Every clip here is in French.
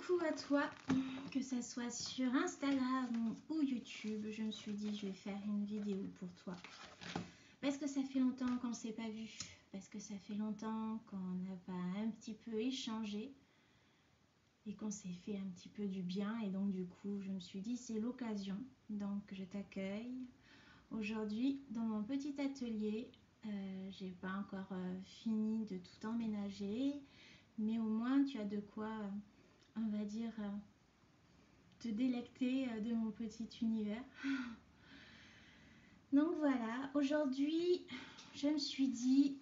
coucou à toi, que ça soit sur Instagram ou YouTube. Je me suis dit je vais faire une vidéo pour toi parce que ça fait longtemps qu'on ne s'est pas vu, parce que ça fait longtemps qu'on n'a pas un petit peu échangé et qu'on s'est fait un petit peu du bien, et donc du coup je me suis dit c'est l'occasion. Donc je t'accueille aujourd'hui dans mon petit atelier. J'ai pas encore fini de tout emménager, mais au moins tu as de quoi on va dire, te délecter de mon petit univers. Donc voilà, aujourd'hui, je me suis dit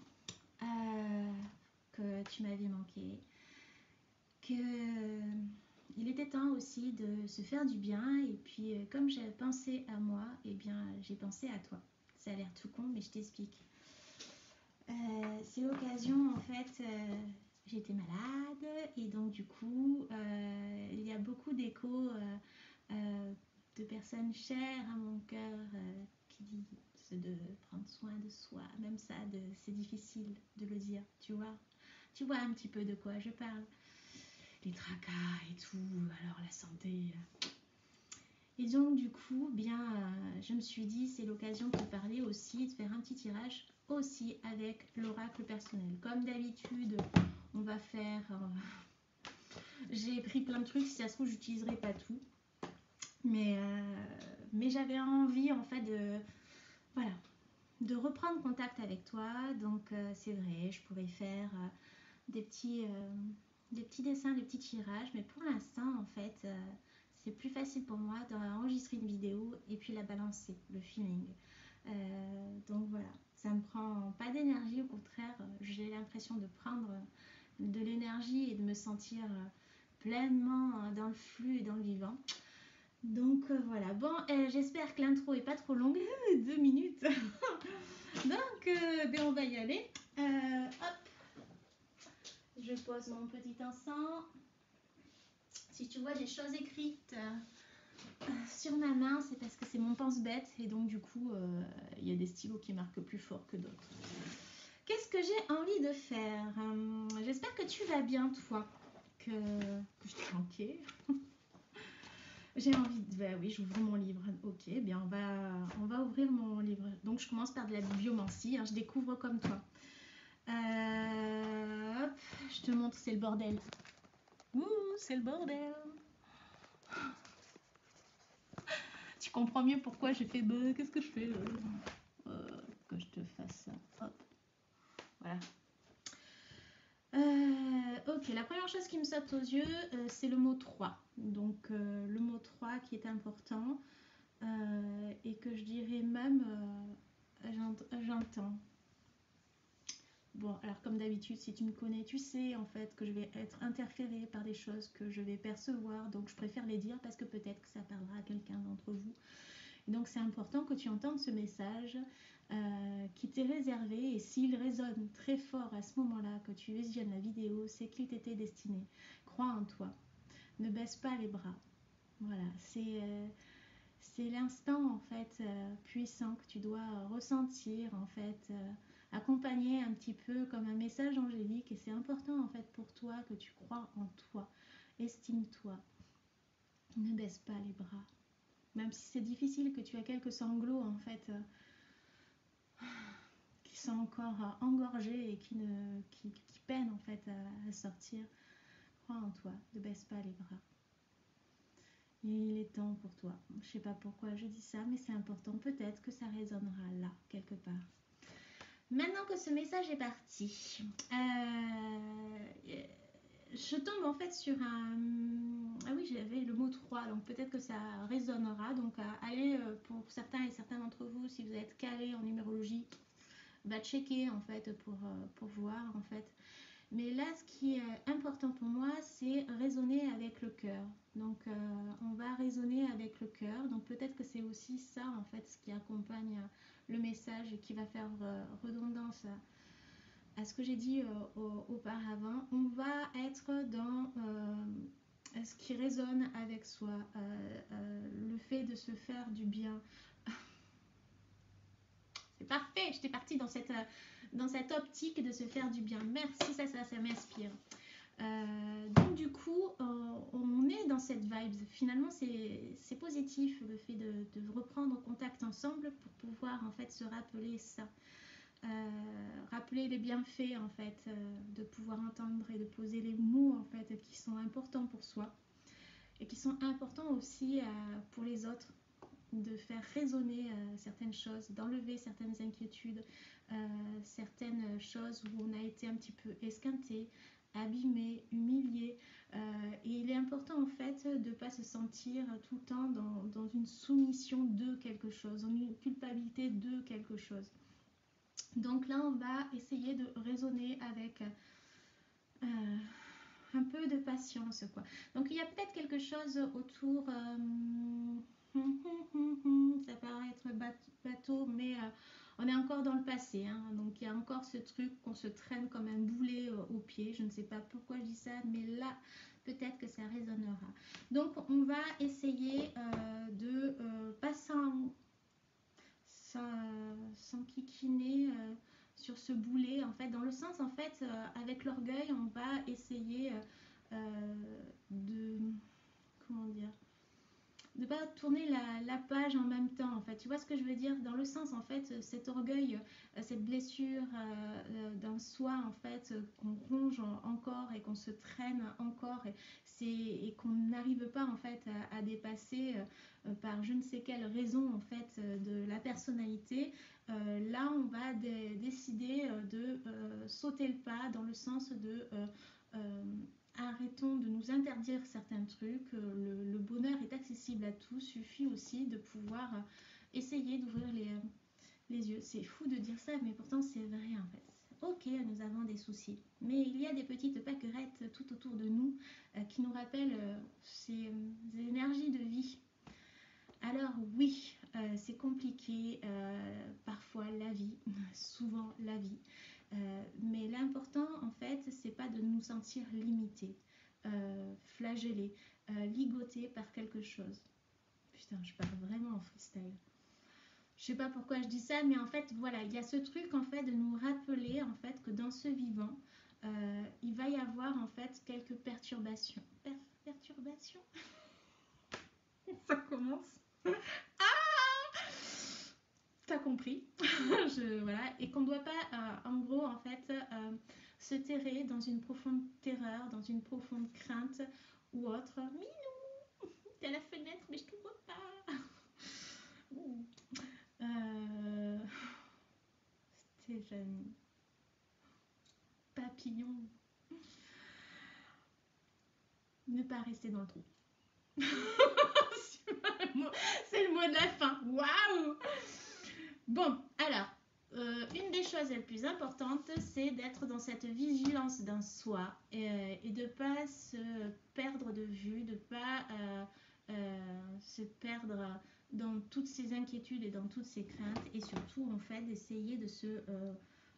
que tu m'avais manqué, que il était temps aussi de se faire du bien. Et puis, comme j'ai pensé à moi, et bien, j'ai pensé à toi. Ça a l'air tout con, mais je t'explique. C'est l'occasion, en fait, j'étais malade et donc du coup, il y a beaucoup d'échos de personnes chères à mon cœur qui disent de prendre soin de soi. Même ça, c'est difficile de le dire, tu vois. Tu vois un petit peu de quoi je parle. Les tracas et tout, alors la santé. Et donc du coup, bien, je me suis dit, c'est l'occasion de parler aussi, de faire un petit tirage aussi avec l'oracle personnel. Comme d'habitude, on va faire... j'ai pris plein de trucs, si ça se trouve, j'utiliserai pas tout. Mais j'avais envie, en fait, voilà, de reprendre contact avec toi. Donc, c'est vrai, je pourrais faire des petits dessins, des petits tirages. Mais pour l'instant, en fait... c'est plus facile pour moi d'enregistrer une vidéo et puis la balancer, le feeling. Donc voilà, ça me prend pas d'énergie, au contraire, j'ai l'impression de prendre de l'énergie et de me sentir pleinement dans le flux et dans le vivant. Donc voilà, bon, j'espère que l'intro est pas trop longue, 2 minutes. Donc ben on va y aller. Hop, je pose mon petit encens. Si tu vois des choses écrites sur ma main, c'est parce que c'est mon pense-bête et donc du coup, il y a des stylos qui marquent plus fort que d'autres. Qu'est-ce que j'ai envie de faire? J'espère que tu vas bien, toi, que je t'ai manqué. J'ai envie de... Bah oui, j'ouvre mon livre. Ok, bien on va ouvrir mon livre. Donc je commence par de la bibliomancie, hein, je découvre comme toi. Hop, je te montre, c'est le bordel. Ouh, c'est le bordel. Tu comprends mieux pourquoi j'ai fait qu'est-ce que je fais que je te fasse ça. Hop. Voilà. Ok, la première chose qui me saute aux yeux, c'est le mot 3. Donc le mot 3 qui est important et que je dirais même j'entends. Bon, alors comme d'habitude, si tu me connais, tu sais en fait que je vais être interférée par des choses que je vais percevoir. Donc je préfère les dire parce que peut-être que ça parlera à quelqu'un d'entre vous. Donc c'est important que tu entendes ce message qui t'est réservé, et s'il résonne très fort à ce moment-là, que tu visionnes la vidéo, c'est qu'il t'était destiné. Crois en toi, ne baisse pas les bras. Voilà, c'est l'instant en fait puissant que tu dois ressentir, en fait, accompagner un petit peu comme un message angélique, et c'est important en fait pour toi que tu crois en toi, estime-toi, ne baisse pas les bras. Même si c'est difficile, que tu as quelques sanglots en fait qui sont encore engorgés et qui peinent en fait à sortir, crois en toi, ne baisse pas les bras. Il est temps pour toi. Je sais pas pourquoi je dis ça, mais c'est important. Peut-être que ça résonnera là, quelque part. Maintenant que ce message est parti, je tombe en fait sur un... Ah oui, j'avais le mot 3, donc peut-être que ça résonnera. Donc allez, pour certains et certains d'entre vous, si vous êtes calés en numérologie, va checker en fait pour voir en fait. Mais là, ce qui est important pour moi, c'est raisonner avec le cœur. Donc on va raisonner avec le cœur. Donc peut-être que c'est aussi ça en fait ce qui accompagne le message et qui va faire redondance à ce que j'ai dit auparavant. On va être dans ce qui résonne avec soi, le fait de se faire du bien. C'est parfait, j'étais partie dans cette optique de se faire du bien. Merci, ça m'inspire. Donc du coup, on est dans cette vibe. Finalement, c'est positif le fait de reprendre contact ensemble pour pouvoir en fait se rappeler ça. Rappeler les bienfaits en fait, de pouvoir entendre et de poser les mots en fait qui sont importants pour soi et qui sont importants aussi pour les autres, de faire résonner certaines choses, d'enlever certaines inquiétudes, certaines choses où on a été un petit peu esquinté, abîmé, humilié. Et il est important en fait de ne pas se sentir tout le temps dans une soumission de quelque chose, dans une culpabilité de quelque chose. Donc là, on va essayer de raisonner avec un peu de patience, quoi. Donc il y a peut-être quelque chose autour, ça paraît être bateau, mais on est encore dans le passé, hein. Donc il y a encore ce truc qu'on se traîne comme un boulet au pied. Je ne sais pas pourquoi je dis ça, mais là, peut-être que ça résonnera. Donc on va essayer de pas s'enquiquiner sur ce boulet, en fait, dans le sens, en fait, avec l'orgueil, on va essayer de, comment dire, de pas tourner la page en même temps, en fait. Tu vois ce que je veux dire? Dans le sens, en fait, cet orgueil, cette blessure d'un soi, en fait, qu'on ronge encore et qu'on se traîne encore et qu'on n'arrive pas, en fait, à dépasser par je ne sais quelle raison, en fait, de la personnalité. Là, on va décider de sauter le pas dans le sens de euh, arrêtons de nous interdire certains trucs. Le bonheur est accessible à tous. Suffit aussi de pouvoir essayer d'ouvrir les yeux. C'est fou de dire ça, mais pourtant c'est vrai en fait. Ok, nous avons des soucis, mais il y a des petites pâquerettes tout autour de nous qui nous rappellent ces énergies de vie. Alors oui, c'est compliqué, parfois la vie, souvent la vie. Mais l'important, en fait, c'est pas de nous sentir limités, flagellés, ligotés par quelque chose. Putain, je parle vraiment en freestyle. Je sais pas pourquoi je dis ça, mais en fait, voilà, il y a ce truc en fait de nous rappeler en fait que dans ce vivant, il va y avoir en fait quelques perturbations. Perturbations. Ça commence. T'as compris. Voilà. Et qu'on ne doit pas, en gros, en fait, se terrer dans une profonde terreur, dans une profonde crainte ou autre. Minou, t'es à la fenêtre, mais je te vois pas. euh, Stéphanie, papillon, ne pas rester dans le trou. C'est le mot de la fin. Waouh! Bon, alors, une des choses les plus importantes, c'est d'être dans cette vigilance d'un soi et de ne pas se perdre de vue, de ne pas se perdre dans toutes ces inquiétudes et dans toutes ces craintes et surtout, en fait, d'essayer de se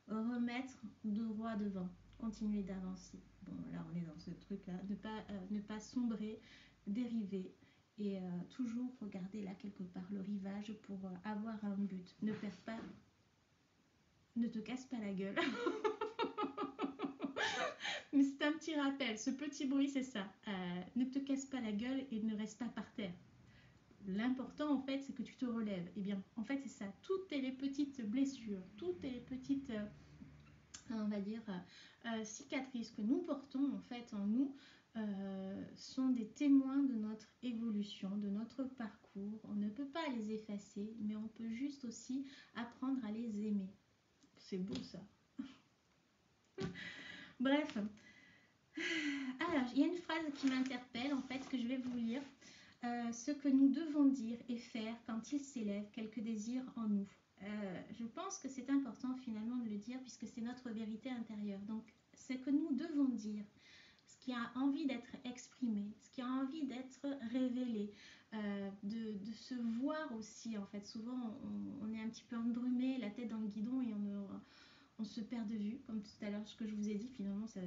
remettre droit devant, continuer d'avancer. Bon, là, on est dans ce truc-là, ne pas sombrer, dériver et toujours regarder là quelque part le rivage pour avoir un but. Ne perds pas, ne te casse pas la gueule. Mais c'est un petit rappel, ce petit bruit c'est ça. Ne te casse pas la gueule et ne reste pas par terre. L'important en fait c'est que tu te relèves. Et bien en fait c'est ça, toutes les petites blessures, toutes les petites on va dire cicatrices que nous portons en fait en nous sont des témoins de notre évolution, de notre parcours. On ne peut pas les effacer, mais on peut juste aussi apprendre à les aimer. C'est beau ça. Bref. Alors, il y a une phrase qui m'interpelle en fait que je vais vous lire. Ce que nous devons dire et faire quand il s'élève quelques désirs en nous. Je pense que c'est important finalement de le dire puisque c'est notre vérité intérieure. Donc, ce que nous devons dire, ce qui a envie d'être exprimé, ce qui a envie d'être révélé, de se voir aussi en fait. Souvent, on est un petit peu embrumé, la tête dans le guidon et on se perd de vue, comme tout à l'heure ce que je vous ai dit, finalement ça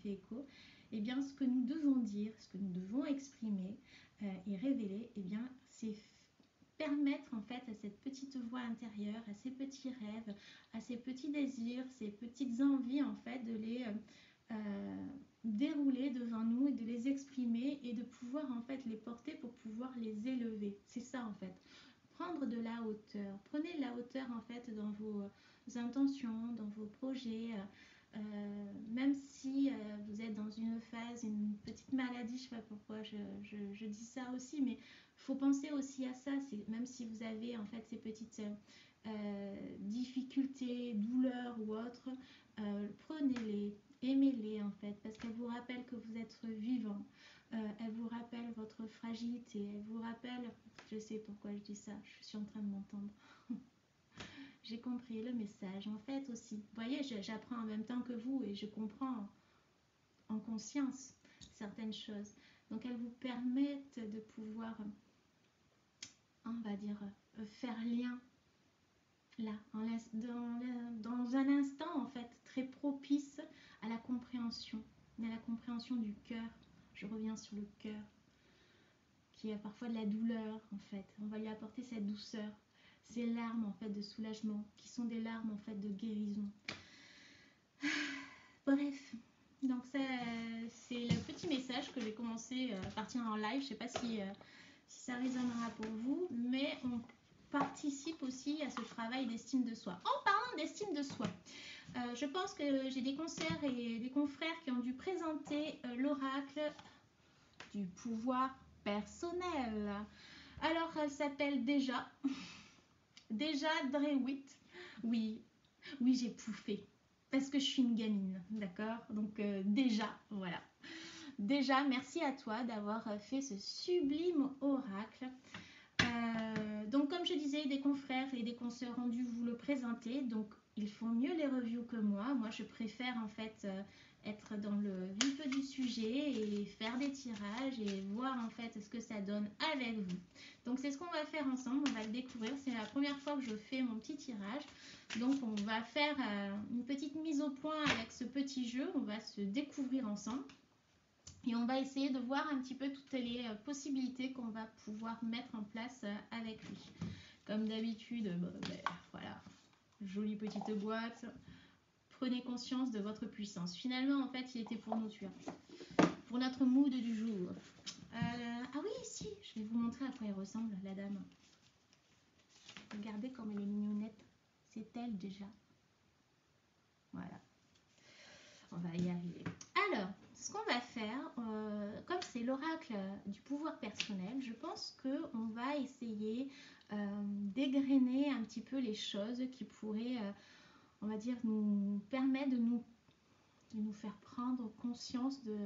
fait écho. Eh bien, ce que nous devons dire, ce que nous devons exprimer et révéler, eh bien, c'est permettre en fait à cette petite voix intérieure, à ces petits rêves, à ces petits désirs, ces petites envies en fait de les dérouler pouvoir en fait les porter pour pouvoir les élever. C'est ça en fait. Prendre de la hauteur. Prenez de la hauteur en fait dans vos intentions, dans vos projets. Même si vous êtes dans une phase, une petite maladie, je ne sais pas pourquoi je dis ça aussi, mais il faut penser aussi à ça. Même si vous avez en fait ces petites difficultés, douleurs ou autres, prenez-les, aimez-les en fait, parce qu'elles vous rappellent que vous êtes vivant. Elle vous rappelle votre fragilité, elle vous rappelle, je sais pourquoi je dis ça, je suis en train de m'entendre. J'ai compris le message en fait aussi. Vous voyez, j'apprends en même temps que vous et je comprends en conscience certaines choses. Donc elles vous permettent de pouvoir, on va dire, faire lien là, dans un instant en fait, très propice à la compréhension du cœur. Je reviens sur le cœur, qui a parfois de la douleur en fait. On va lui apporter cette douceur, ces larmes en fait de soulagement, qui sont des larmes en fait de guérison. Bref, donc ça, c'est le petit message que j'ai commencé à partir en live. Je ne sais pas si ça résonnera pour vous, mais on participe aussi à ce travail d'estime de soi. En parlant d'estime de soi, je pense que j'ai des consoeurs et des confrères qui ont dû présenter l'oracle du pouvoir personnel. Alors, elle s'appelle déjà Drewitt. Oui, j'ai pouffé parce que je suis une gamine, d'accord? Donc déjà, voilà. Déjà, merci à toi d'avoir fait ce sublime oracle. Donc, comme je disais, des confrères et des consoeurs ont dû vous le présenter. Donc, ils font mieux les reviews que moi. Moi, je préfère en fait être dans le vif du sujet et faire des tirages et voir en fait ce que ça donne avec vous. Donc, c'est ce qu'on va faire ensemble. On va le découvrir. C'est la première fois que je fais mon petit tirage. Donc, on va faire une petite mise au point avec ce petit jeu. On va se découvrir ensemble. Et on va essayer de voir un petit peu toutes les possibilités qu'on va pouvoir mettre en place avec lui. Comme d'habitude, voilà, jolie petite boîte. Prenez conscience de votre puissance. Finalement, en fait, il était pour nous tuer. Pour notre mood du jour. Ah oui, si, je vais vous montrer à quoi elle ressemble, la dame. Regardez comme elle est mignonnette. C'est elle déjà. Voilà. On va y arriver. Alors, ce qu'on va faire, comme c'est l'oracle du pouvoir personnel, je pense qu'on va essayer d'égrener un petit peu les choses qui pourraient, on va dire, nous permettre de nous faire prendre conscience de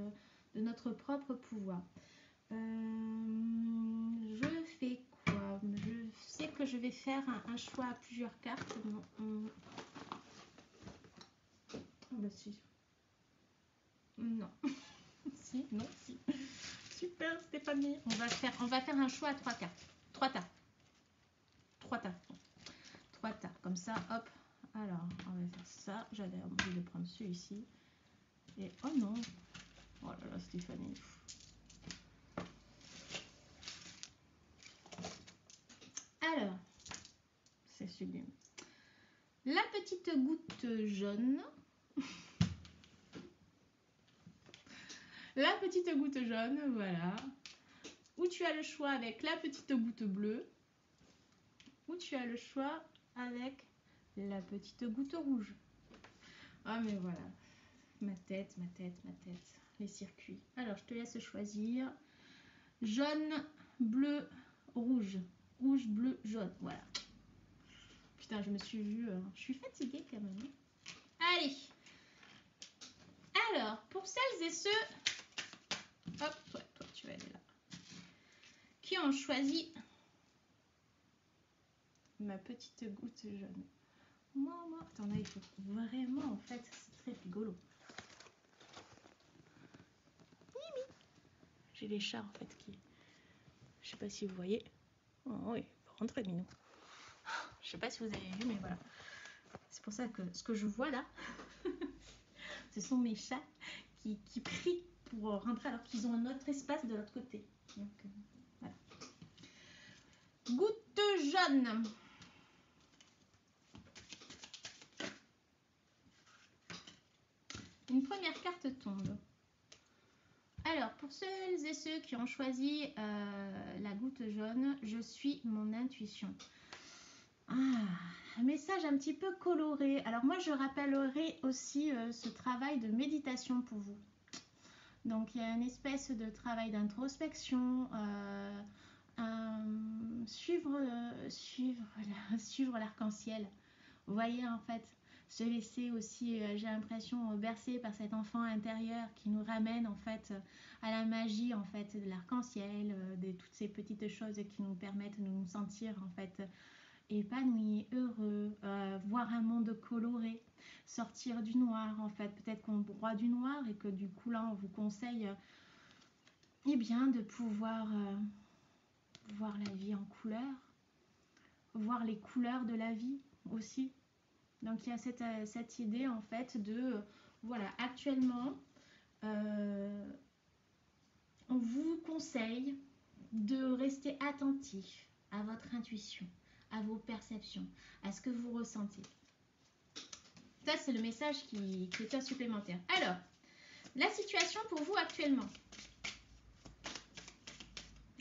notre propre pouvoir. Je fais quoi? Je sais que je vais faire un choix à plusieurs cartes. Bah si. Non. Si, non, si. Super, Stéphanie. On va faire un choix à 3 cartes. 3 tas. 3 tas. 3 tas. Comme ça, hop. Alors, on va faire ça. J'avais envie de prendre celui-ci. Et oh non. Oh là là, Stéphanie. Alors, c'est sublime. La petite goutte jaune. La petite goutte jaune, voilà. Ou tu as le choix avec la petite goutte bleue. Ou tu as le choix avec la petite goutte rouge. Ah mais voilà. Ma tête. Les circuits. Alors, je te laisse choisir. Jaune, bleu, rouge. Rouge, bleu, jaune. Voilà. Putain, je me suis vue... je suis fatiguée quand même. Allez. Alors, pour celles et ceux... Hop, toi, tu vas aller là. Qui ont choisi ma petite goutte jaune. Moi. Attends, là, il faut vraiment, en fait, c'est très rigolo. Mimi. J'ai les chats, en fait, qui... Je sais pas si vous voyez. Oh oui, faut rentrer, minou. Je sais pas si vous avez vu, mais voilà. C'est pour ça que ce que je vois là, ce sont mes chats qui crient pour rentrer alors qu'ils ont un autre espace de l'autre côté. Donc, voilà. Goutte jaune. Une première carte tombe. Alors, pour celles et ceux qui ont choisi la goutte jaune, je suis mon intuition. Un message un petit peu coloré. Alors moi, je rappellerai aussi ce travail de méditation pour vous. Donc, il y a une espèce de travail d'introspection, suivre l'arc-en-ciel. Vous voyez, en fait, se laisser aussi, j'ai l'impression, bercer par cet enfant intérieur qui nous ramène, en fait, à la magie, en fait, de l'arc-en-ciel, de toutes ces petites choses qui nous permettent de nous sentir, en fait, épanouis, heureux, voir un monde coloré, sortir du noir, en fait. Peut-être qu'on broie du noir et que du coup, là, on vous conseille, eh bien, de pouvoir voir la vie en couleur, voir les couleurs de la vie aussi. Donc il y a cette idée en fait de, voilà, actuellement, on vous conseille de rester attentif à votre intuition, à vos perceptions, à ce que vous ressentez. Ça, c'est le message qui est un supplémentaire. Alors, la situation pour vous actuellement.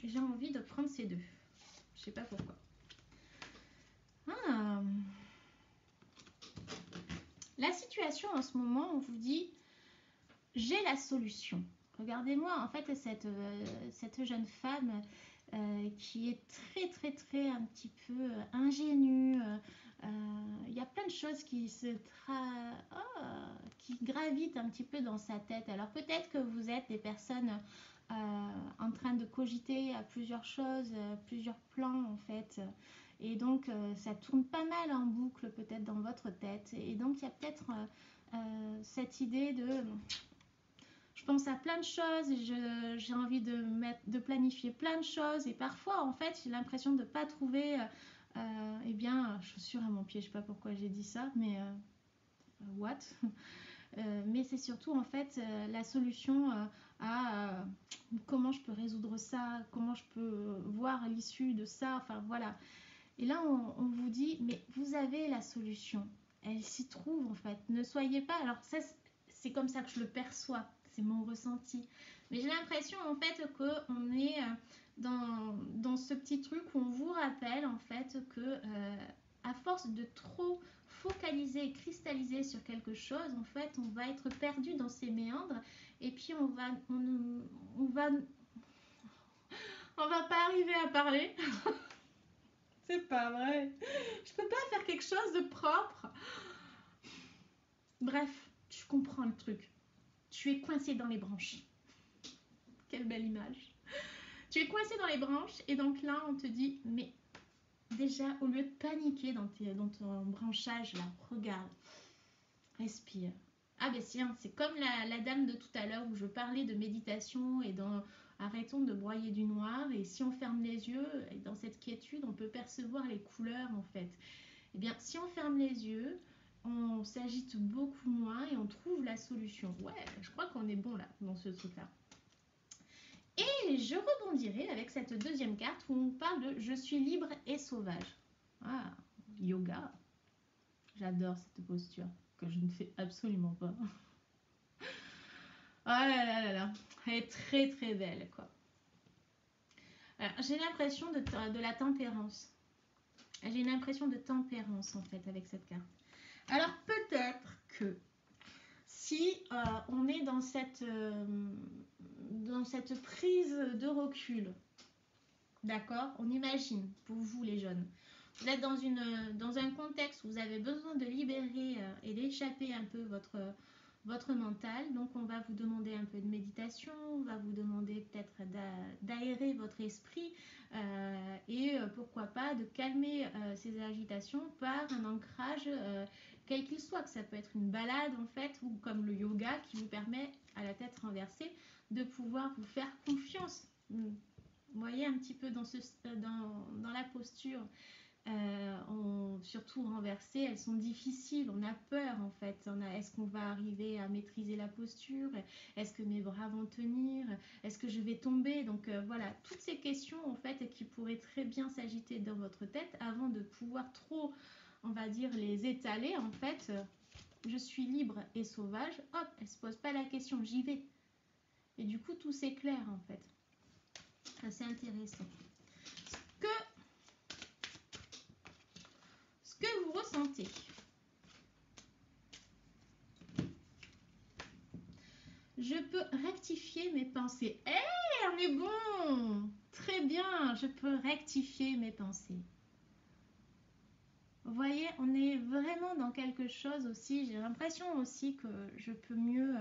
J'ai envie de prendre ces deux. Je ne sais pas pourquoi. La situation en ce moment, on vous dit, j'ai la solution. Regardez-moi, en fait, cette jeune femme qui est très un petit peu ingénue. Il y a plein de choses qui gravitent un petit peu dans sa tête. Alors peut-être que vous êtes des personnes en train de cogiter à plusieurs choses, plusieurs plans en fait. Et donc ça tourne pas mal en boucle peut-être dans votre tête. Et donc il y a peut-être cette idée de... Je pense à plein de choses, j'ai envie de planifier plein de choses et parfois en fait j'ai l'impression de ne pas trouver eh bien, chaussures à mon pied, je ne sais pas pourquoi j'ai dit ça, mais what mais c'est surtout en fait la solution à comment je peux résoudre ça, comment je peux voir l'issue de ça, enfin voilà. Et là on vous dit, mais vous avez la solution, elle s'y trouve en fait, ne soyez pas, alors ça c'est comme ça que je le perçois, c'est mon ressenti. Mais j'ai l'impression en fait qu'on est dans ce petit truc où on vous rappelle en fait que à force de trop focaliser et cristalliser sur quelque chose, en fait, on va être perdu dans ces méandres et puis on va pas arriver à parler. C'est pas vrai. Je peux pas faire quelque chose de propre. Bref, tu comprends le truc. Tu es coincé dans les branches. Quelle belle image. Tu es coincé dans les branches et donc là, on te dit, mais déjà, au lieu de paniquer dans ton branchage, là, regarde, respire. Ah ben si, hein, c'est comme la dame de tout à l'heure où je parlais de méditation et arrêtons de broyer du noir et si on ferme les yeux, et dans cette quiétude, on peut percevoir les couleurs en fait. Eh bien, si on ferme les yeux, on s'agite beaucoup moins et on trouve la solution. Ouais, je crois qu'on est bon là, dans ce truc-là. Et je rebondirai avec cette deuxième carte où on parle de « Je suis libre et sauvage ». Ah, yoga. J'adore cette posture que je ne fais absolument pas. Oh là là là là, elle est très belle quoi. J'ai l'impression de la tempérance. J'ai une impression de tempérance en fait avec cette carte. Alors peut-être que si on est dans cette prise de recul, d'accord, on imagine pour vous les jeunes, vous êtes dans un contexte où vous avez besoin de libérer et d'échapper un peu votre mental. Donc on va vous demander un peu de méditation, on va vous demander peut-être d'aérer votre esprit et pourquoi pas de calmer ces agitations par un ancrage quel qu'il soit, que ça peut être une balade en fait ou comme le yoga qui vous permet à la tête renversée de pouvoir vous faire confiance. Vous voyez un petit peu dans la posture. Surtout renversées, elles sont difficiles, on a peur en fait, est-ce qu'on va arriver à maîtriser la posture, est-ce que mes bras vont tenir, est-ce que je vais tomber, donc voilà, toutes ces questions en fait qui pourraient très bien s'agiter dans votre tête avant de pouvoir trop, on va dire, les étaler en fait, je suis libre et sauvage, hop, elle se pose pas la question, j'y vais. Et du coup, tout s'éclaire en fait. C'est intéressant. Ce que vous ressentez. Je peux rectifier mes pensées. On est bon. Très bien, je peux rectifier mes pensées. Vous voyez, on est vraiment dans quelque chose aussi. J'ai l'impression aussi que je peux mieux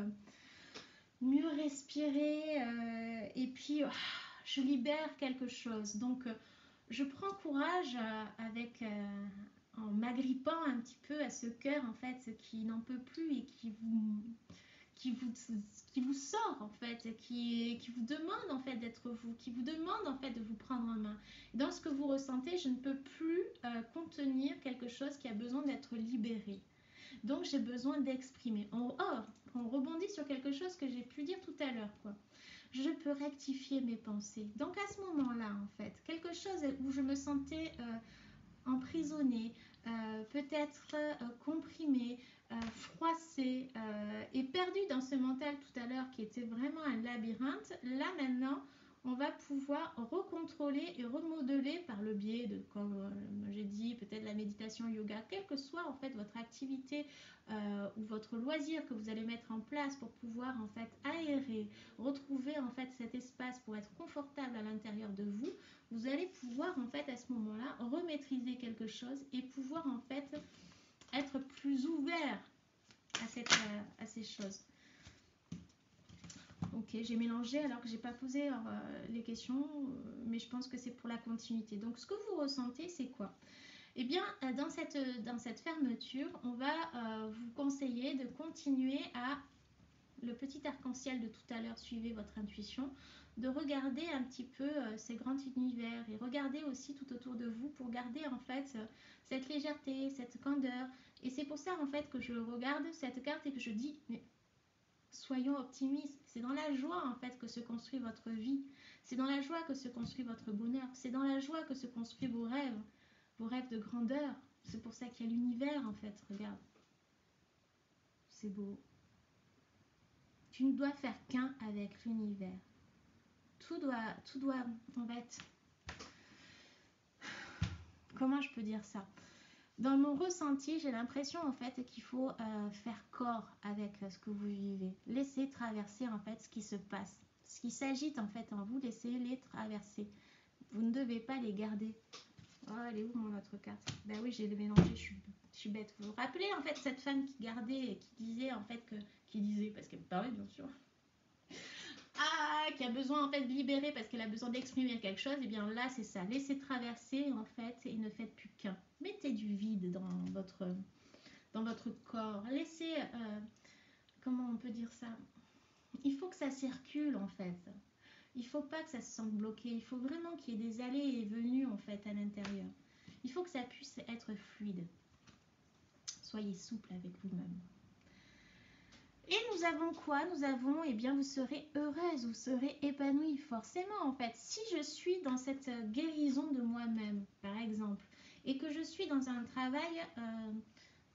respirer et puis je libère quelque chose. Donc, je prends courage en m'agrippant un petit peu à ce cœur en fait qui n'en peut plus et qui vous, qui vous sort en fait, qui vous demande en fait d'être vous, qui vous demande en fait de vous prendre en main. Et dans ce que vous ressentez, je ne peux plus contenir quelque chose qui a besoin d'être libéré. Donc j'ai besoin d'exprimer. On rebondit sur quelque chose que j'ai pu dire tout à l'heure, quoi. Je peux rectifier mes pensées. Donc à ce moment-là, en fait, quelque chose où je me sentais emprisonnée, peut-être comprimée, froissée et perdue dans ce mental tout à l'heure qui était vraiment un labyrinthe, là maintenant, on va pouvoir recontrôler et remodeler par le biais de, comme j'ai dit, peut-être la méditation, yoga, quelle que soit en fait votre activité ou votre loisir que vous allez mettre en place pour pouvoir en fait aérer, retrouver en fait cet espace pour être confortable à l'intérieur de vous, vous allez pouvoir en fait à ce moment-là remaîtriser quelque chose et pouvoir en fait être plus ouvert à ces choses. Ok, j'ai mélangé alors que j'ai pas posé les questions, mais je pense que c'est pour la continuité. Donc ce que vous ressentez, c'est quoi? Eh bien, dans cette fermeture, on va vous conseiller de continuer à le petit arc-en-ciel de tout à l'heure, suivez votre intuition, de regarder un petit peu ces grands univers et regarder aussi tout autour de vous pour garder en fait cette légèreté, cette candeur. Et c'est pour ça en fait que je regarde cette carte et que je dis, mais soyons optimistes. C'est dans la joie en fait que se construit votre vie. C'est dans la joie que se construit votre bonheur. C'est dans la joie que se construit vos rêves de grandeur. C'est pour ça qu'il y a l'univers en fait. Regarde, c'est beau. Tu ne dois faire qu'un avec l'univers. Tout doit en fait. Comment je peux dire ça? Dans mon ressenti, j'ai l'impression en fait qu'il faut faire corps avec ce que vous vivez. Laissez traverser en fait ce qui se passe. Ce qui s'agite en fait en vous, laissez-les traverser. Vous ne devez pas les garder. Oh, elle est où mon autre carte? Ben oui, j'ai mélangé, je suis bête. Vous vous rappelez en fait cette femme qui gardait et qui disait en fait que... Qui disait, parce qu'elle me parlait bien sûr. Qui a besoin en fait de libérer parce qu'elle a besoin d'exprimer quelque chose, et bien là c'est ça, laissez traverser en fait et ne faites plus qu'un. Mettez du vide dans votre corps, laissez, comment on peut dire ça, il faut que ça circule en fait, il faut pas que ça se sente bloqué, il faut vraiment qu'il y ait des allées et venues en fait à l'intérieur, il faut que ça puisse être fluide. Soyez souple avec vous-même. Et nous avons quoi? Nous avons, eh bien, vous serez heureuse, vous serez épanouie, forcément, en fait. Si je suis dans cette guérison de moi-même, par exemple, et que je suis dans un travail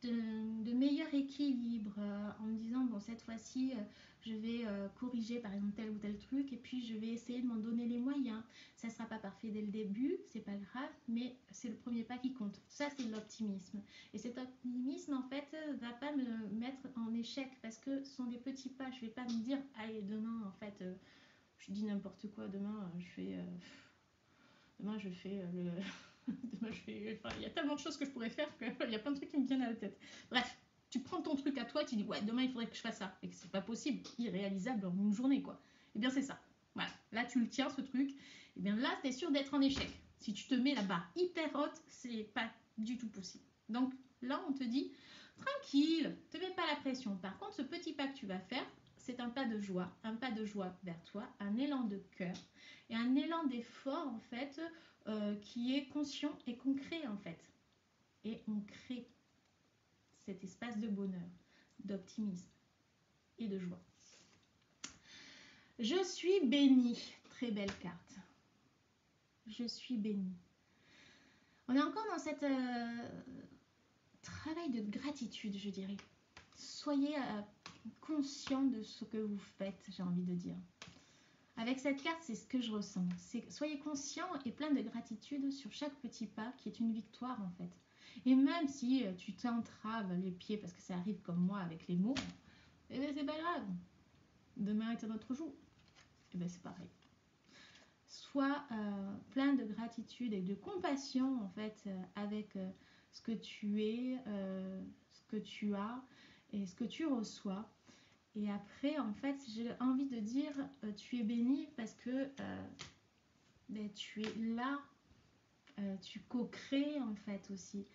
de meilleur équilibre, en me disant, bon, cette fois-ci, je vais corriger, par exemple, tel ou tel truc, et puis je vais essayer de m'en donner les moyens. Ça ne sera pas parfait dès le début, c'est pas grave, mais c'est le premier pas qui compte. Ça, c'est l'optimisme. Et cet optimisme, en fait, va pas me mettre en échec, parce que ce sont des petits pas. Je vais pas me dire, allez, demain, en fait, je dis n'importe quoi, demain, je fais le... Demain, enfin, il y a tellement de choses que je pourrais faire qu'il y a plein de trucs qui me viennent à la tête. Bref, tu prends ton truc à toi et tu dis, ouais, demain, il faudrait que je fasse ça. Et que c'est pas possible, irréalisable en une journée, quoi. Et bien, c'est ça. Voilà, là, tu le tiens, ce truc. Et bien là, t'es sûr d'être en échec. Si tu te mets la barre hyper haute, c'est pas du tout possible. Donc là, on te dit, tranquille, te mets pas la pression. Par contre, ce petit pas que tu vas faire, c'est un pas de joie vers toi, un élan de cœur et un élan d'effort en fait qui est conscient et concret en fait. Et on crée cet espace de bonheur, d'optimisme et de joie. Je suis bénie. Très belle carte. Je suis bénie. On est encore dans cette travail de gratitude, je dirais. Soyez conscient de ce que vous faites, j'ai envie de dire. Avec cette carte, c'est ce que je ressens. Soyez conscient et plein de gratitude sur chaque petit pas qui est une victoire en fait. Et même si tu t'entraves les pieds parce que ça arrive comme moi avec les mots, eh ben c'est pas grave. Demain est un autre jour. Eh ben c'est pareil. Sois plein de gratitude et de compassion en fait avec ce que tu es, ce que tu as et ce que tu reçois. Et après, en fait, j'ai envie de dire, tu es béni parce que ben, tu es là, tu co-crées en fait aussi.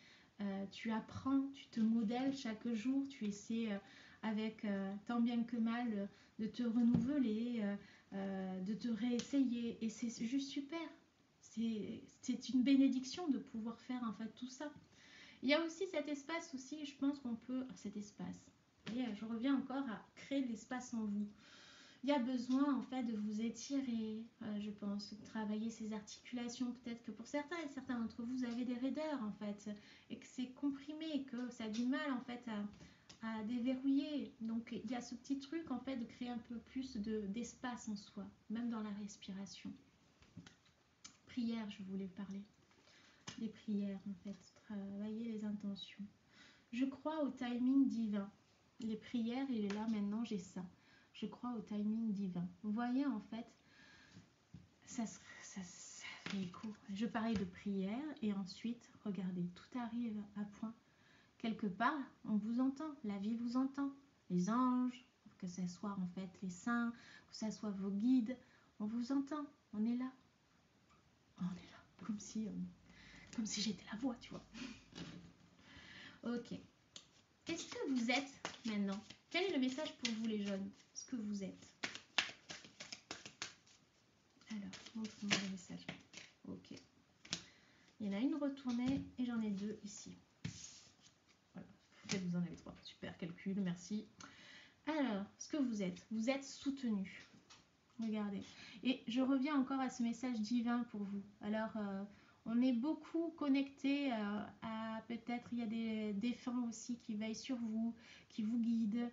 Tu apprends, tu te modèles chaque jour, tu essaies avec tant bien que mal de te renouveler, de te réessayer. Et c'est juste super. C'est une bénédiction de pouvoir faire en fait tout ça. Il y a aussi cet espace aussi, je pense qu'on peut, cet espace. Et je reviens encore à créer de l'espace en vous. Il y a besoin en fait de vous étirer, je pense, de travailler ces articulations. Peut-être que pour certains et certains d'entre vous, vous avez des raideurs en fait, et que c'est comprimé, que ça a du mal en fait à déverrouiller. Donc il y a ce petit truc en fait de créer un peu plus d'espace en soi, même dans la respiration. Prière, je voulais parler. Des prières en fait, travailler les intentions. Je crois au timing divin. Les prières, il est là maintenant, j'ai ça. Je crois au timing divin. Vous voyez, en fait, ça fait écho. Je parlais de prière et ensuite, regardez, tout arrive à point. Quelque part, on vous entend, la vie vous entend. Les anges, que ce soit en fait les saints, que ce soit vos guides, on vous entend, on est là. On est là, comme si j'étais la voix, tu vois. Ok. Qu'est-ce que vous êtes maintenant? Quel est le message pour vous les jeunes? Ce que vous êtes. Alors, montre-moi le message. Ok. Il y en a une retournée et j'en ai deux ici. Voilà. Peut-être vous en avez trois. Super calcul, merci. Alors, ce que vous êtes soutenu. Regardez. Et je reviens encore à ce message divin pour vous. Alors, on est beaucoup connecté à peut-être, il y a des défunts aussi qui veillent sur vous, qui vous guident,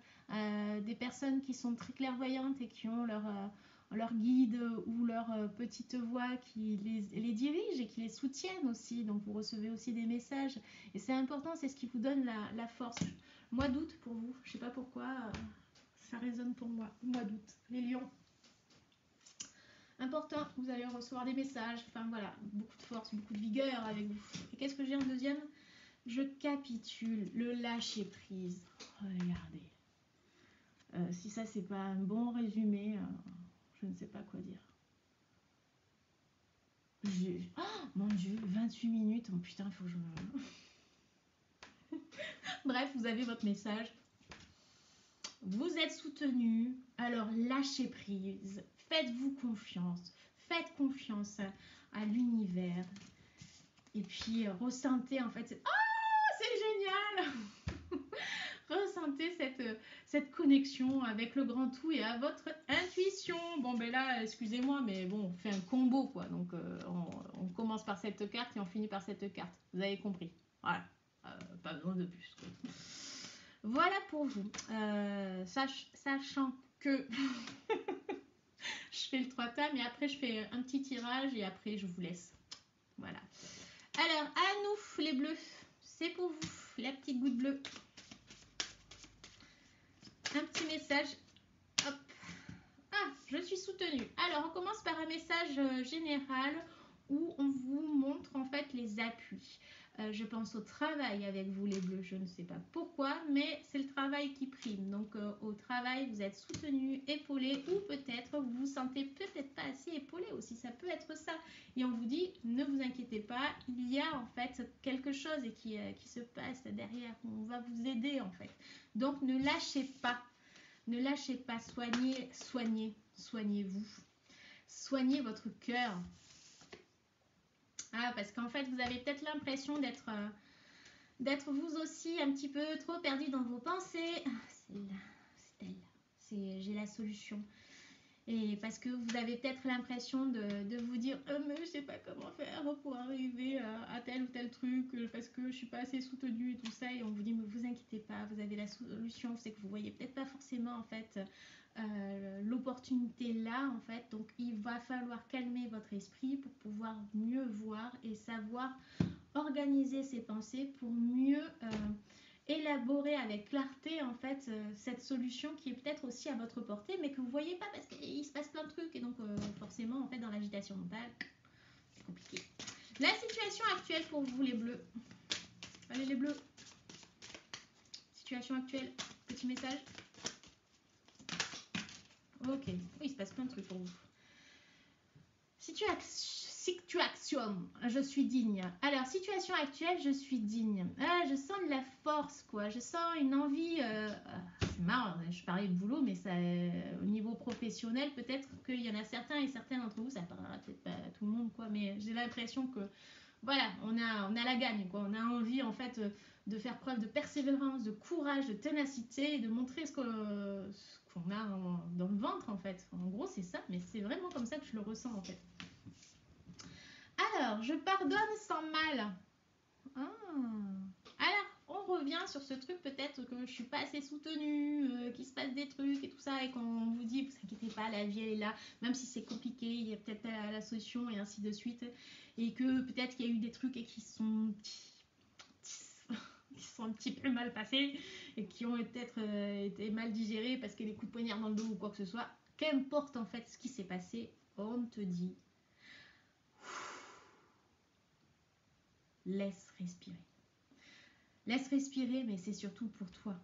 des personnes qui sont très clairvoyantes et qui ont leur guide ou leur petite voix qui les dirige et qui les soutiennent aussi. Donc, vous recevez aussi des messages. Et c'est important, c'est ce qui vous donne la force. Mois d'août pour vous, je ne sais pas pourquoi, ça résonne pour moi. Mois d'août, les lions. Important, vous allez recevoir des messages, enfin voilà, beaucoup de force, beaucoup de vigueur avec vous. Et qu'est-ce que j'ai en deuxième? Je capitule, le lâcher prise. Regardez. Si ça c'est pas un bon résumé, je ne sais pas quoi dire. Oh mon dieu, 28 minutes, oh putain, il faut que je... Bref, vous avez votre message. Vous êtes soutenu, alors lâchez prise, faites-vous confiance, faites confiance à l'univers. Et puis ressentez en fait, oh c'est génial. Ressentez cette connexion avec le grand tout et à votre intuition. Bon ben là, excusez-moi, mais bon, on fait un combo quoi. Donc on commence par cette carte et on finit par cette carte. Vous avez compris. Voilà, pas besoin de plus quoi. Voilà pour vous. Sachant que je fais le 3 tables, mais après je fais un petit tirage et après je vous laisse. Voilà. Alors, à nous les bleus, c'est pour vous, la petite goutte bleue. Un petit message. Hop. Ah, je suis soutenue. Alors, on commence par un message général où on vous montre en fait les appuis. Je pense au travail avec vous les bleus, je ne sais pas pourquoi, mais c'est le travail qui prime. Donc au travail, vous êtes soutenu, épaulé, ou peut-être vous vous sentez peut-être pas assez épaulé aussi, ça peut être ça. Et on vous dit, ne vous inquiétez pas, il y a en fait quelque chose qui se passe derrière, on va vous aider en fait. Donc ne lâchez pas, soignez-vous. Soignez votre cœur. Ah, parce qu'en fait, vous avez peut-être l'impression d'être vous aussi un petit peu trop perdu dans vos pensées. C'est elle. J'ai la solution. Et parce que vous avez peut-être l'impression de vous dire mais je sais pas comment faire pour arriver à tel ou tel truc, parce que je suis pas assez soutenue et tout ça. Et on vous dit, mais vous inquiétez pas, vous avez la solution. C'est que vous voyez peut-être pas forcément en fait l'opportunité là en fait. Donc il va falloir calmer votre esprit pour pouvoir mieux voir et savoir organiser ses pensées pour mieux élaborer avec clarté en fait cette solution qui est peut-être aussi à votre portée mais que vous voyez pas parce qu'il se passe plein de trucs et donc forcément en fait dans l'agitation mentale c'est compliqué. La situation actuelle pour vous les bleus. Allez les bleus. Situation actuelle. Petit message. Ok. Oui, il se passe plein de trucs pour vous. Situation. Je suis digne. Alors, situation actuelle, je suis digne. Ah, je sens de la force, quoi. Je sens une envie. C'est marrant, je parlais de boulot, mais ça, au niveau professionnel, peut-être qu'il y en a certains et certaines d'entre vous, ça parlera peut-être pas à tout le monde, quoi, mais j'ai l'impression que voilà, on a la gagne, quoi. On a envie, en fait, de faire preuve de persévérance, de courage, de ténacité, et de montrer ce qu'on a dans le ventre, en fait. En gros, c'est ça, mais c'est vraiment comme ça que je le ressens, en fait. Alors, je pardonne sans mal. Ah. Alors, on revient sur ce truc peut-être que je suis pas assez soutenue, qu'il se passe des trucs et tout ça, et qu'on vous dit, vous inquiétez pas, la vie elle est là, même si c'est compliqué, il y a peut-être la solution et ainsi de suite, et que peut-être qu'il y a eu des trucs et qui sont un petit peu mal passés et qui ont peut-être été mal digérés parce que les coups de poignard dans le dos ou quoi que ce soit. Qu'importe en fait ce qui s'est passé, on te dit laisse respirer. Laisse respirer, mais c'est surtout pour toi.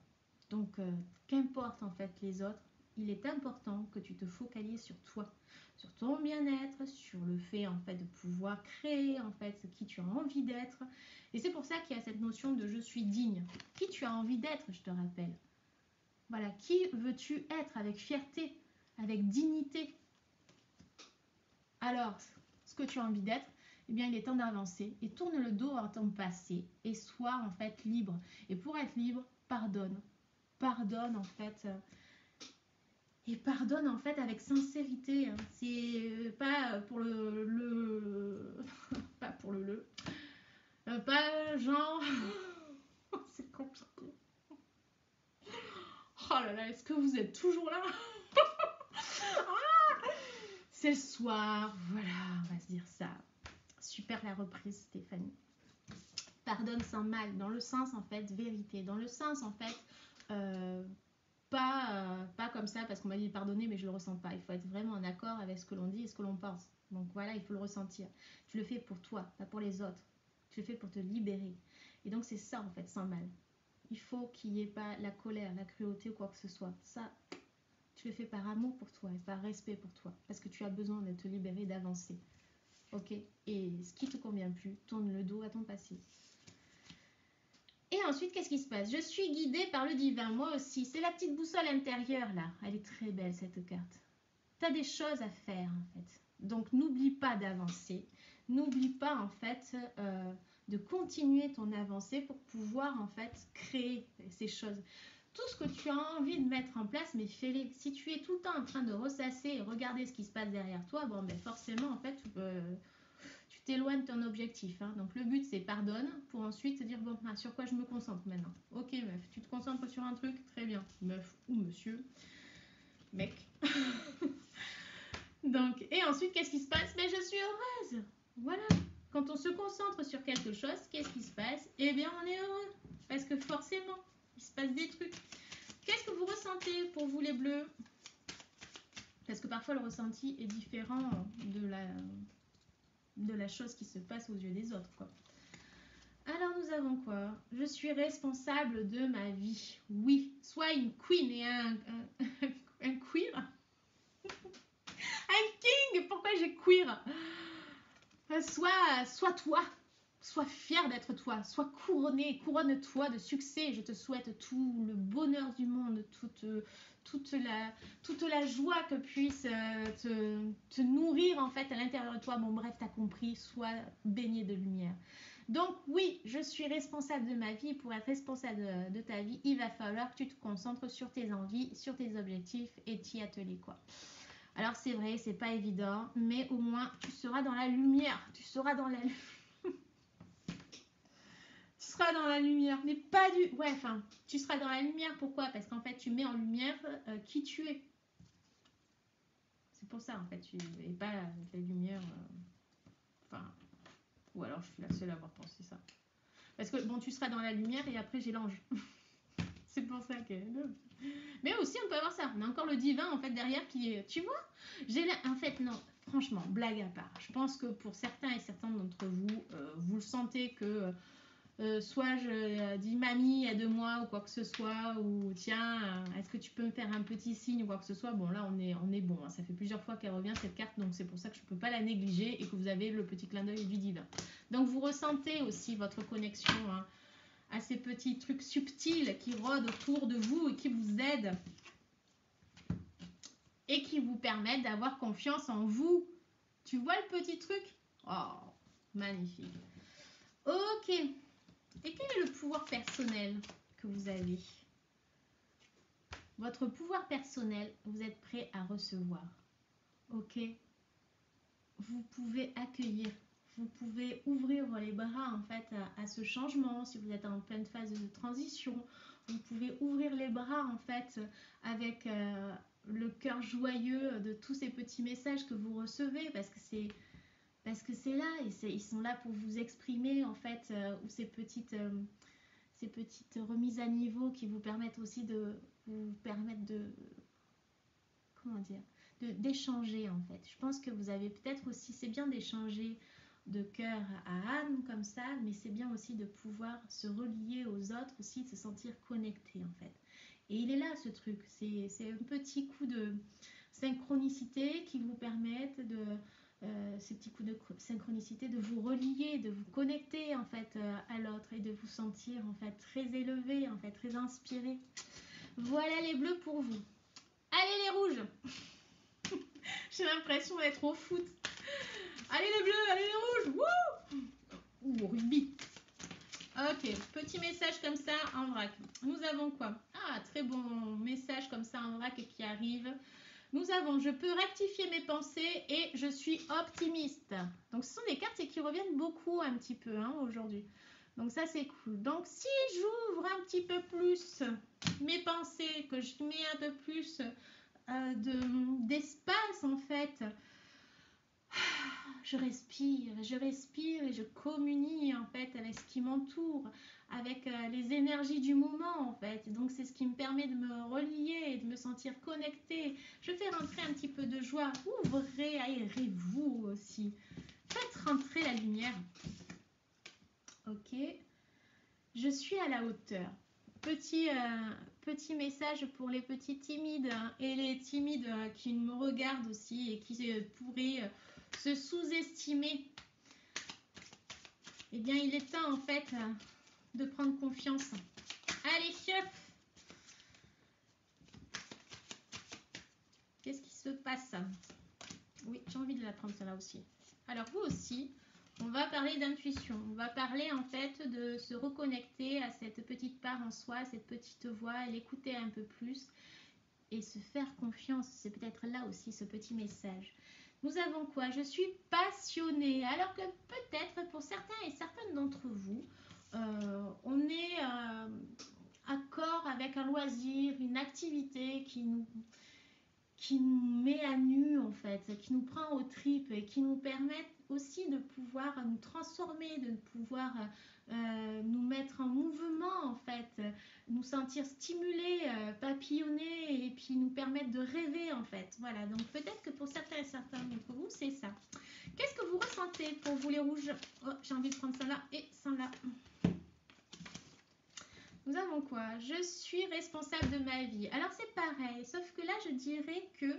Donc, qu'importe en fait les autres, il est important que tu te focalises sur toi, sur ton bien-être, sur le fait en fait de pouvoir créer en fait ce qui tu as envie d'être. Et c'est pour ça qu'il y a cette notion de je suis digne. Qui tu as envie d'être, je te rappelle. Voilà, qui veux-tu être avec fierté, avec dignité? Alors, ce que tu as envie d'être, eh bien, il est temps d'avancer et tourne le dos à ton passé et sois en fait libre. Et pour être libre, pardonne. Pardonne en fait. Et pardonne en fait avec sincérité. Hein. C'est pas pour pas pour pas genre. C'est compliqué. Oh là là, est-ce que vous êtes toujours là? C'est le soir, voilà, on va se dire ça. Super la reprise, Stéphanie. Pardonne sans mal, dans le sens en fait vérité, dans le sens en fait pas comme ça parce qu'on m'a dit pardonner mais je le ressens pas. Il faut être vraiment en accord avec ce que l'on dit et ce que l'on pense. Donc voilà, il faut le ressentir. Tu le fais pour toi, pas pour les autres. Tu le fais pour te libérer. Et donc c'est ça en fait, sans mal. Il faut qu'il n'y ait pas la colère, la cruauté ou quoi que ce soit. Ça, tu le fais par amour pour toi et par respect pour toi. Parce que tu as besoin de te libérer, d'avancer. Ok? Et ce qui ne te convient plus, tourne le dos à ton passé. Et ensuite, qu'est-ce qui se passe? Je suis guidée par le divin, moi aussi. C'est la petite boussole intérieure, là. Elle est très belle, cette carte. Tu as des choses à faire, en fait. Donc, n'oublie pas d'avancer. N'oublie pas, en fait, de continuer ton avancée pour pouvoir, en fait, créer ces choses. Tout ce que tu as envie de mettre en place, mais fais-les. Si tu es tout le temps en train de ressasser et regarder ce qui se passe derrière toi, bon, ben forcément, en fait, tu t'éloignes de ton objectif. Hein. Donc le but c'est pardonne pour ensuite te dire bon, sur quoi je me concentre maintenant. Ok meuf, tu te concentres sur un truc, très bien. Meuf ou monsieur, mec. Donc, et ensuite qu'est-ce qui se passe? Mais je suis heureuse. Voilà. Quand on se concentre sur quelque chose, qu'est-ce qui se passe? Eh bien on est heureux. Parce que forcément, il se passe des trucs. Qu'est-ce que vous ressentez pour vous les bleus? Parce que parfois le ressenti est différent de la chose qui se passe aux yeux des autres, quoi. Alors nous avons quoi? Je suis responsable de ma vie. Oui, sois une queen et un queer. Un king, pourquoi j'ai queer? Sois toi. Sois fier d'être toi. Sois couronné, couronne-toi de succès. Je te souhaite tout le bonheur du monde, toute la joie que puisse te nourrir en fait à l'intérieur de toi. Bon bref, t'as compris, sois baigné de lumière. Donc oui, je suis responsable de ma vie. Pour être responsable de ta vie, il va falloir que tu te concentres sur tes envies, sur tes objectifs et t'y atteler, quoi. Alors c'est vrai, c'est pas évident, mais au moins tu seras dans la lumière. Tu seras dans la lumière, mais pas du... Ouais, enfin, tu seras dans la lumière, pourquoi? Parce qu'en fait, tu mets en lumière qui tu es. pour ça en fait. Et pas avec la lumière. Enfin, ou alors je suis la seule à avoir pensé ça. Parce que bon, tu seras dans la lumière et après j'ai l'ange. C'est pour ça que. Mais aussi, on peut avoir ça. On a encore le divin en fait derrière qui est. Tu vois, en fait, non. Franchement, blague à part. Je pense que pour certains et certaines d'entre vous, vous le sentez que soit je dis mamie, aide-moi ou quoi que ce soit, ou tiens, est-ce que tu peux me faire un petit signe ou quoi que ce soit. Bon, là, on est bon. Hein. Ça fait plusieurs fois qu'elle revient cette carte, donc c'est pour ça que je ne peux pas la négliger et que vous avez le petit clin d'œil du divin. Donc, vous ressentez aussi votre connexion. Hein, à ces petits trucs subtils qui rôdent autour de vous et qui vous aident et qui vous permettent d'avoir confiance en vous. Tu vois le petit truc? Oh, magnifique. Ok. Et quel est le pouvoir personnel que vous avez? Votre pouvoir personnel, vous êtes prêt à recevoir. Ok. Vous pouvez accueillir. Vous pouvez ouvrir les bras en fait à ce changement si vous êtes en pleine phase de transition. Vous pouvez ouvrir les bras en fait avec le cœur joyeux de tous ces petits messages que vous recevez parce que c'est là et ils sont là pour vous exprimer en fait ou ces petites remises à niveau qui vous permettent aussi de vous permettre de comment dire d'échanger en fait. Je pense que vous avez peut-être aussi, c'est bien d'échanger de cœur à âme comme ça, mais c'est bien aussi de pouvoir se relier aux autres aussi, de se sentir connecté en fait. Et il est là ce truc, c'est un petit coup de synchronicité qui vous permettent de ces petits coups de synchronicité de vous relier, de vous connecter en fait à l'autre et de vous sentir en fait très élevé, en fait très inspiré. Voilà les bleus pour vous. Allez les rouges. J'ai l'impression d'être au foot. Allez les bleus, allez les rouges. Wouh, rugby. Ok, petit message comme ça en vrac. Nous avons quoi? Ah, très bon message comme ça en vrac qui arrive. Nous avons, je peux rectifier mes pensées et je suis optimiste. Donc ce sont des cartes qui reviennent beaucoup un petit peu hein, aujourd'hui. Donc ça c'est cool. Donc si j'ouvre un petit peu plus mes pensées, que je mets un peu plus d'espace en fait, je respire et je communie en fait avec ce qui m'entoure, avec les énergies du moment en fait. Donc c'est ce qui me permet de me relier et de me sentir connectée. Je fais rentrer un petit peu de joie. Ouvrez, aérez-vous aussi. Faites rentrer la lumière. Ok. Je suis à la hauteur. Petit message pour les petits timides et les timides qui me regardent aussi et qui pourraient se sous-estimer. Eh bien, il est temps en fait de prendre confiance. Allez, hop! Qu'est-ce qui se passe? Oui, j'ai envie de la prendre celle-là aussi. Alors, vous aussi, on va parler d'intuition. On va parler en fait de se reconnecter à cette petite part en soi, cette petite voix, l'écouter un peu plus et se faire confiance. C'est peut-être là aussi ce petit message. Nous avons quoi? Je suis passionnée. Alors que peut-être pour certains et certaines d'entre vous, on est accord avec un loisir, une activité qui nous met à nu en fait, qui nous prend aux tripes et qui nous permet aussi de pouvoir nous transformer, de pouvoir nous mettre en mouvement en fait, nous sentir stimulés, papillonner et puis nous permettre de rêver en fait. Voilà, donc peut-être que pour certains et certains d'entre vous, c'est ça. Qu'est-ce que vous ressentez pour vous les rouges? Oh, j'ai envie de prendre ça là et ça là. Nous avons quoi? Je suis responsable de ma vie. Alors c'est pareil, sauf que là je dirais que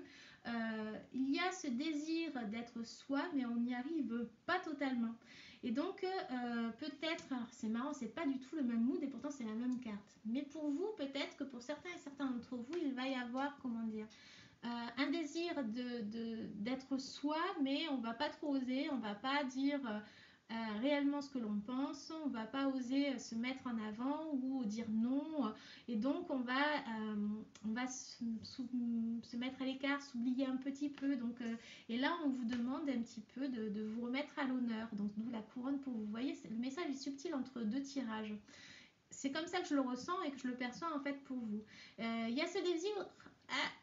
il y a ce désir d'être soi, mais on n'y arrive pas totalement. Et donc peut-être, alors c'est marrant, c'est pas du tout le même mood et pourtant c'est la même carte. Mais pour vous, peut-être que pour certains et certains d'entre vous, il va y avoir, comment dire, un désir d'être soi, mais on va pas trop oser, on va pas dire réellement ce que l'on pense, on va pas oser se mettre en avant ou dire non, et donc on va se mettre à l'écart, s'oublier un petit peu, donc, et là on vous demande un petit peu de vous remettre à l'honneur, donc d'où la couronne pour vous. Vous voyez, le message est subtil entre deux tirages. C'est comme ça que je le ressens et que je le perçois en fait pour vous. Il y a ce désir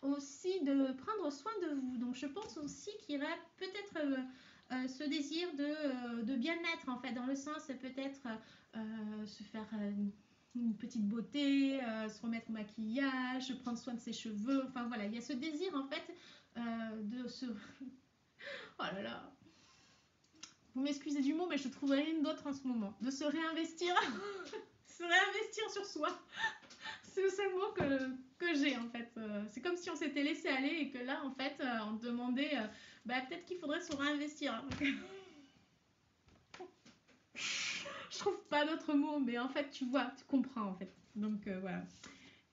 aussi de prendre soin de vous. Donc je pense aussi qu'il y aura peut-être ce désir de bien-être en fait, dans le sens peut-être se faire une petite beauté, se remettre au maquillage, prendre soin de ses cheveux. Enfin voilà, il y a ce désir en fait de se... Oh là là, vous m'excusez du mot, mais je ne trouverai rien d'autre en ce moment. De se réinvestir, se réinvestir sur soi. C'est le seul mot que j'ai en fait. C'est comme si on s'était laissé aller et que là en fait on demandait peut-être qu'il faudrait se réinvestir. Je trouve pas d'autre mot, mais en fait tu vois, tu comprends en fait. Donc voilà.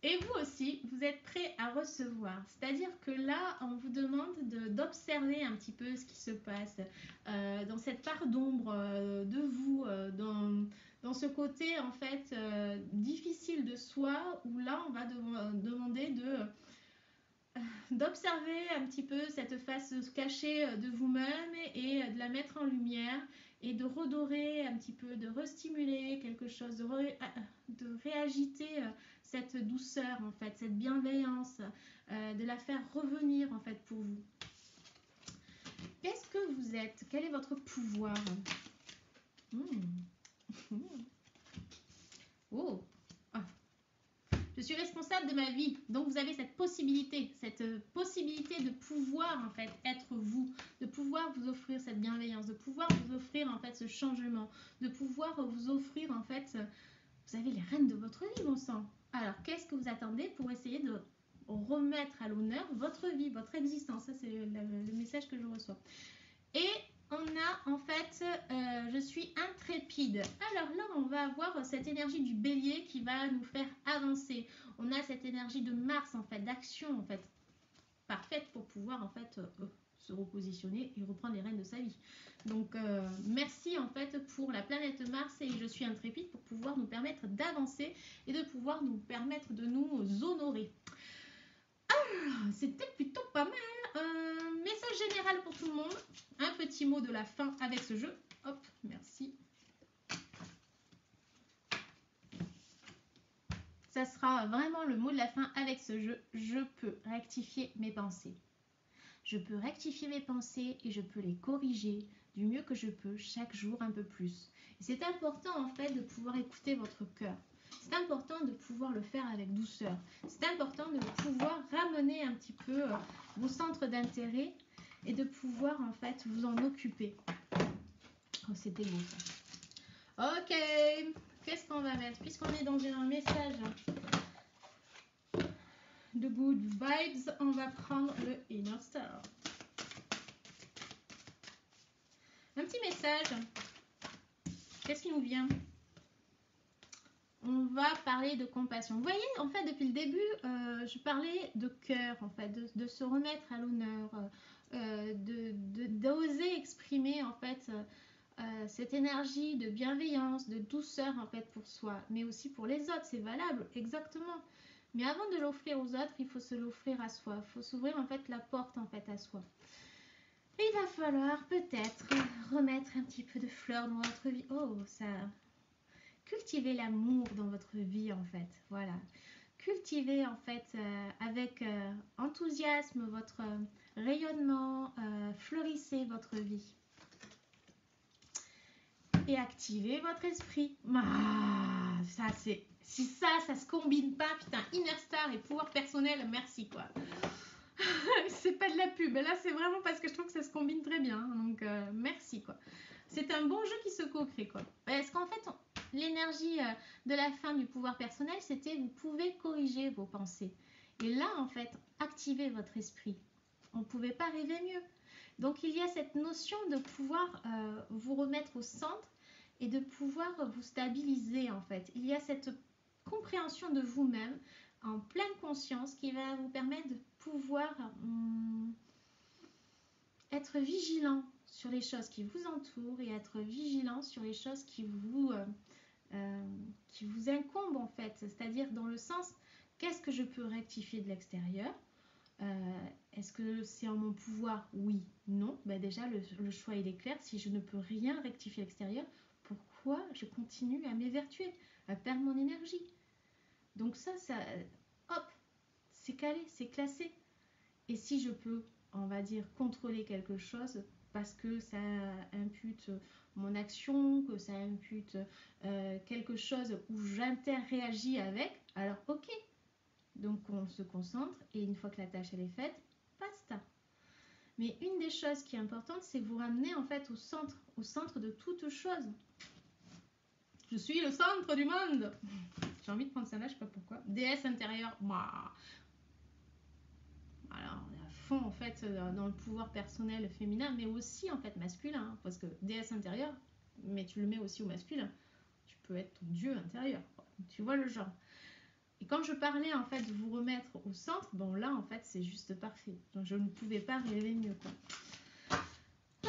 Et vous aussi, vous êtes prêt à recevoir. C'est-à-dire que là, on vous demande d'observer un petit peu ce qui se passe dans cette part d'ombre de vous, dans ce côté en fait difficile de soi, où là, on va demander d'observer un petit peu cette face cachée de vous-même et de la mettre en lumière et de redorer un petit peu, de restimuler quelque chose, de réagiter cette douceur en fait, cette bienveillance, de la faire revenir en fait pour vous. Qu'est-ce que vous êtes? Quel est votre pouvoir? Oh, ah. Je suis responsable de ma vie. Donc vous avez cette possibilité de pouvoir en fait être vous, de pouvoir vous offrir cette bienveillance, de pouvoir vous offrir en fait ce changement, de pouvoir vous offrir en fait, vous avez les rênes de votre vie, bon sang. Alors qu'est-ce que vous attendez pour essayer de remettre à l'honneur votre vie, votre existence? Ça c'est le message que je reçois. Et on a en fait, je suis intrépide. Alors là, on va avoir cette énergie du bélier qui va nous faire avancer. On a cette énergie de Mars en fait, d'action en fait, parfaite pour pouvoir en fait se repositionner et reprendre les rênes de sa vie. Donc merci en fait pour la planète Mars et je suis intrépide pour pouvoir nous permettre d'avancer et de pouvoir nous permettre de nous honorer. C'était plutôt pas mal. Message général pour tout le monde. Un petit mot de la fin avec ce jeu. Hop, merci. Ça sera vraiment le mot de la fin avec ce jeu. Je peux rectifier mes pensées. Je peux rectifier mes pensées et je peux les corriger du mieux que je peux chaque jour un peu plus. C'est important en fait de pouvoir écouter votre cœur. C'est important de pouvoir le faire avec douceur. C'est important de pouvoir ramener un petit peu vos centres d'intérêt et de pouvoir en fait vous en occuper. Oh, c'était beau ça. Ok, qu'est-ce qu'on va mettre? Puisqu'on est dans un message de good vibes, on va prendre le Inner Star. Un petit message. Qu'est-ce qui nous vient? On va parler de compassion. Vous voyez, en fait, depuis le début, je parlais de cœur, en fait, de se remettre à l'honneur, d'oser exprimer, en fait, cette énergie de bienveillance, de douceur, en fait, pour soi, mais aussi pour les autres. C'est valable, exactement. Mais avant de l'offrir aux autres, il faut se l'offrir à soi. Il faut s'ouvrir, en fait, la porte, en fait, à soi. Et il va falloir peut-être remettre un petit peu de fleurs dans votre vie. Oh, ça... Cultivez l'amour dans votre vie en fait, voilà. Cultivez en fait avec enthousiasme votre rayonnement, fleurissez votre vie. Et activez votre esprit. Ah, ça c'est... Si ça se combine pas, putain, Inner Star et pouvoir personnel, merci quoi. C'est pas de la pub, là c'est vraiment parce que je trouve que ça se combine très bien, donc merci quoi. C'est un bon jeu qui se co-crée quoi. Parce qu'en fait, l'énergie de la fin du pouvoir personnel, c'était vous pouvez corriger vos pensées. Et là en fait, activez votre esprit. On ne pouvait pas rêver mieux. Donc il y a cette notion de pouvoir vous remettre au centre et de pouvoir vous stabiliser en fait. Il y a cette compréhension de vous-même en pleine conscience qui va vous permettre de pouvoir être vigilant sur les choses qui vous entourent et être vigilant sur les choses qui vous incombent en fait. C'est-à-dire dans le sens, qu'est-ce que je peux rectifier de l'extérieur? Est-ce que c'est en mon pouvoir? Oui, non. Ben déjà, le choix il est clair. Si je ne peux rien rectifier à l'extérieur, pourquoi je continue à m'évertuer, à perdre mon énergie? Donc ça, hop, c'est calé, c'est classé. Et si je peux, on va dire, contrôler quelque chose parce que ça impute mon action, que ça impute quelque chose où j'interréagis avec, alors ok. Donc on se concentre et une fois que la tâche elle est faite, basta. Mais une des choses qui est importante, c'est vous ramener en fait au centre de toute chose. Je suis le centre du monde. J'ai envie de prendre ça là, je sais pas pourquoi. Déesse intérieure, moi. Alors, on est à fond en fait dans le pouvoir personnel féminin, mais aussi en fait masculin, hein, parce que déesse intérieure, mais tu le mets aussi au masculin. Tu peux être ton dieu intérieur. Tu vois le genre. Et quand je parlais en fait de vous remettre au centre, bon là en fait c'est juste parfait. Donc je ne pouvais pas rêver mieux quoi. Ah,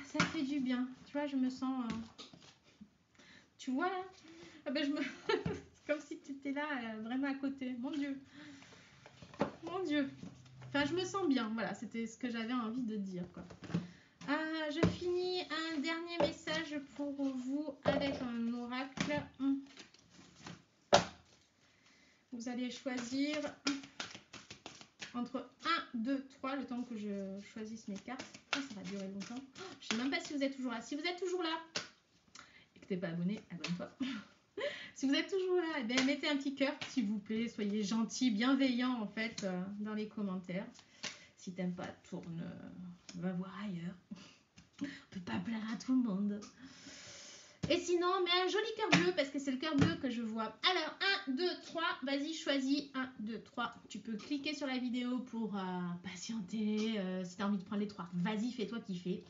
ça fait du bien. Tu vois, je me sens. Tu vois là, ah ben, c'est comme si tu étais là vraiment à côté. Mon Dieu. Mon Dieu. Enfin, je me sens bien. Voilà, c'était ce que j'avais envie de dire quoi. Je finis un dernier message pour vous avec un oracle. Vous allez choisir entre 1, 2, 3, le temps que je choisisse mes cartes. Oh, ça va durer longtemps. Je ne sais même pas si vous êtes toujours là. Si vous êtes toujours là et que tu n'es pas abonné, abonne-toi. Si vous êtes toujours là, eh bien, mettez un petit cœur, s'il vous plaît. Soyez gentil, bienveillant en fait dans les commentaires. Si tu n'aimes pas, tourne, va voir ailleurs. On ne peut pas plaire à tout le monde. Et sinon, mets un joli cœur bleu parce que c'est le cœur bleu que je vois. Alors, 1, 2, 3, vas-y, choisis. 1, 2, 3. Tu peux cliquer sur la vidéo pour patienter. Si tu as envie de prendre les 3, vas-y, fais-toi kiffer.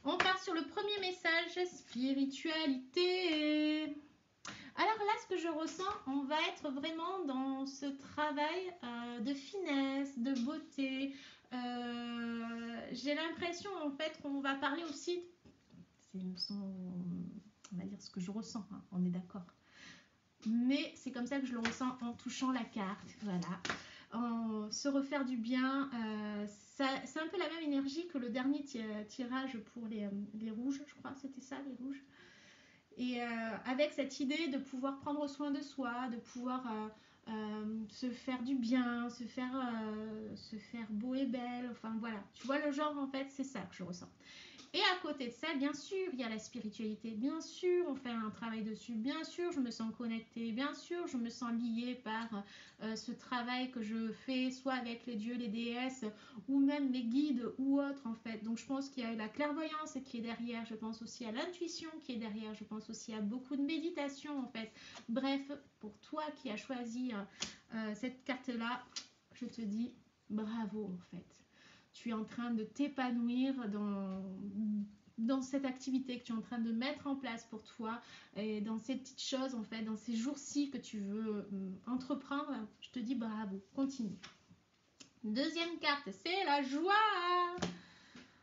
On part sur le premier message, spiritualité. Alors là, ce que je ressens, on va être vraiment dans ce travail de finesse, de beauté. J'ai l'impression, en fait, qu'on va parler aussi... on va dire ce que je ressens, hein, on est d'accord. Mais c'est comme ça que je le ressens en touchant la carte, voilà. Se refaire du bien, c'est un peu la même énergie que le dernier tirage pour les rouges, je crois que c'était ça, les rouges. Et avec cette idée de pouvoir prendre soin de soi, de pouvoir se faire du bien, se faire beau et belle, enfin voilà. Tu vois le genre, en fait, c'est ça que je ressens. Et à côté de ça, bien sûr, il y a la spiritualité, bien sûr, on fait un travail dessus, bien sûr, je me sens connectée, bien sûr, je me sens liée par ce travail que je fais, soit avec les dieux, les déesses, ou même mes guides ou autres, en fait. Donc, je pense qu'il y a la clairvoyance qui est derrière, je pense aussi à l'intuition qui est derrière, je pense aussi à beaucoup de méditation, en fait. Bref, pour toi qui as choisi cette carte-là, je te dis bravo, en fait. Tu es en train de t'épanouir dans cette activité que tu es en train de mettre en place pour toi et dans ces petites choses, en fait, dans ces jours-ci que tu veux entreprendre. Je te dis bravo, continue. Deuxième carte, c'est la joie.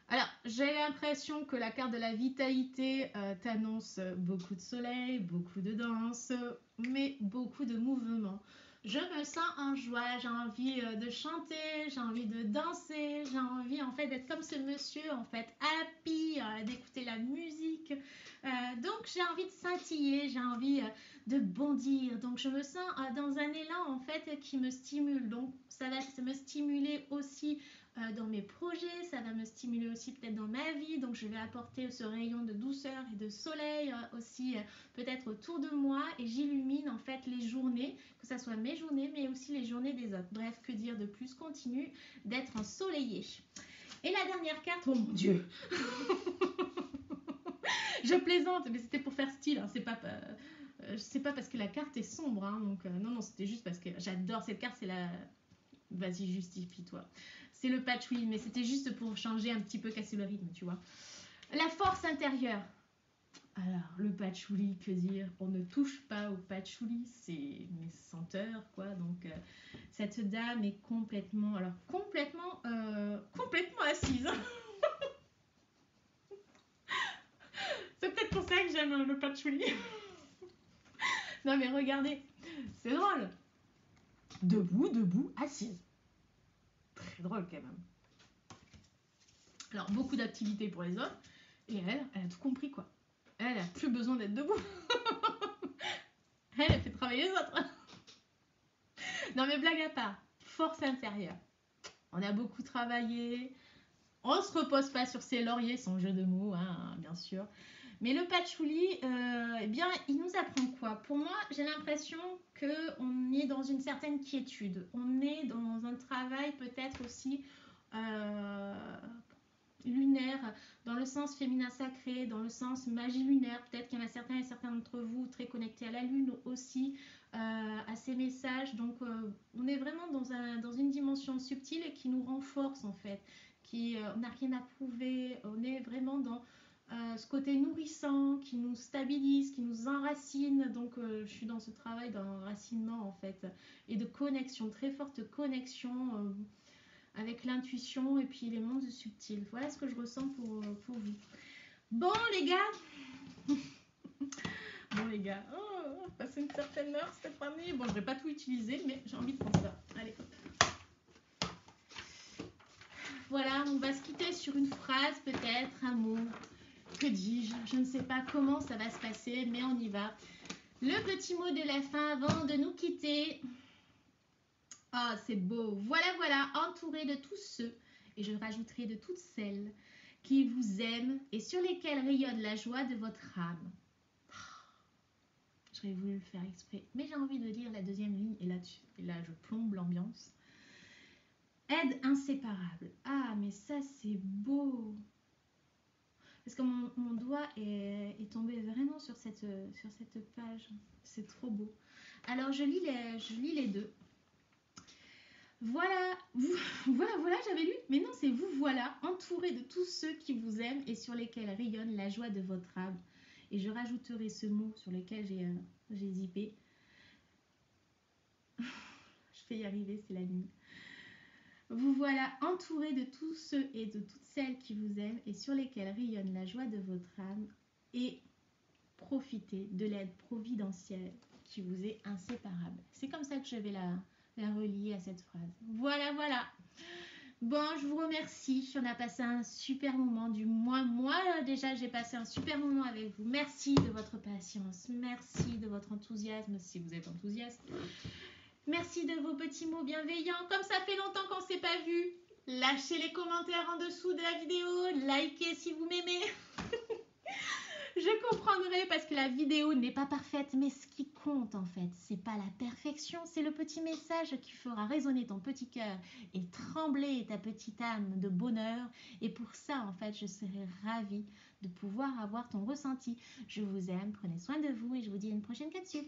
Alors, j'ai l'impression que la carte de la vitalité t'annonce beaucoup de soleil, beaucoup de danse, mais beaucoup de mouvement. Je me sens en joie, j'ai envie de chanter, j'ai envie de danser, j'ai envie en fait d'être comme ce monsieur, en fait, happy, d'écouter la musique. Donc j'ai envie de scintiller, j'ai envie de bondir. Donc je me sens dans un élan en fait qui me stimule. Donc ça va me stimuler aussi dans mes projets, ça va me stimuler aussi peut-être dans ma vie, donc je vais apporter ce rayon de douceur et de soleil aussi peut-être autour de moi et j'illumine en fait les journées, que ce soit mes journées mais aussi les journées des autres. Bref, que dire de plus, continue d'être ensoleillé. Et la dernière carte, oh mon Dieu. Je plaisante, mais c'était pour faire style, hein, c'est pas parce que la carte est sombre, hein, donc non, c'était juste parce que j'adore cette carte, c'est la... Vas-y, justifie-toi. C'est le patchouli, mais c'était juste pour changer un petit peu, casser le rythme, tu vois. La force intérieure. Alors, le patchouli, que dire? On ne touche pas au patchouli, c'est mes senteurs, quoi. Donc, cette dame est complètement assise. C'est peut-être pour ça que j'aime le patchouli. Non, mais regardez, c'est drôle. Debout, assise. Très drôle quand même. Alors, beaucoup d'activités pour les hommes. Et elle a tout compris, quoi. Elle a plus besoin d'être debout. Elle fait travailler les autres. Non, mais blague à part. force intérieure. On a beaucoup travaillé. On ne se repose pas sur ses lauriers, son jeu de mots, hein, bien sûr. Mais le patchouli, eh bien, il nous apprend quoi? Pour moi, j'ai l'impression qu'on est dans une certaine quiétude. On est dans un travail peut-être aussi lunaire, dans le sens féminin sacré, dans le sens magie lunaire. Peut-être qu'il y en a certains et certains d'entre vous très connectés à la lune aussi, à ces messages. Donc, on est vraiment dans une dimension subtile et qui nous renforce en fait. On n'a rien à prouver. On est vraiment dans ce côté nourrissant qui nous stabilise, qui nous enracine. Donc, je suis dans ce travail d'enracinement en fait et de connexion, très forte connexion. Avec l'intuition et puis les mondes subtils. Voilà ce que je ressens pour vous. Bon les gars, on va passer une certaine heure cette année. Bon, je vais pas tout utiliser, mais j'ai envie de prendre ça. Allez, hop. Voilà, on va se quitter sur une phrase peut-être, un mot. Que dis-je? Je ne sais pas comment ça va se passer, mais on y va. Le petit mot de la fin avant de nous quitter. Ah, c'est beau. Voilà, voilà, entouré de tous ceux, et je rajouterai de toutes celles qui vous aiment et sur lesquels rayonne la joie de votre âme. J'aurais voulu le faire exprès, mais j'ai envie de lire la deuxième ligne, et là je plombe l'ambiance. Aide inséparable. Ah, mais ça, c'est beau. Parce que mon doigt est tombé vraiment sur cette page. C'est trop beau. Alors, je lis les deux. Voilà, voilà, j'avais lu, mais non, c'est vous, voilà, entouré de tous ceux qui vous aiment et sur lesquels rayonne la joie de votre âme. Et je rajouterai ce mot sur lequel j'ai zippé. Je vais y arriver, c'est la ligne. Vous voilà entouré de tous ceux et de toutes celles qui vous aiment et sur lesquels rayonne la joie de votre âme et profitez de l'aide providentielle qui vous est inséparable. C'est comme ça que je vais la relier à cette phrase. Voilà, voilà. Bon, je vous remercie. On a passé un super moment. Du moins, moi, déjà, j'ai passé un super moment avec vous. Merci de votre patience. Merci de votre enthousiasme, si vous êtes enthousiaste. Merci de vos petits mots bienveillants. Comme ça fait longtemps qu'on ne s'est pas vu, lâchez les commentaires en dessous de la vidéo. Likez si vous m'aimez. Je comprendrai parce que la vidéo n'est pas parfaite, mais ce qui compte en fait, c'est pas la perfection, c'est le petit message qui fera résonner ton petit cœur et trembler ta petite âme de bonheur. Et pour ça, en fait, je serai ravie de pouvoir avoir ton ressenti. Je vous aime, prenez soin de vous et je vous dis à une prochaine capsule.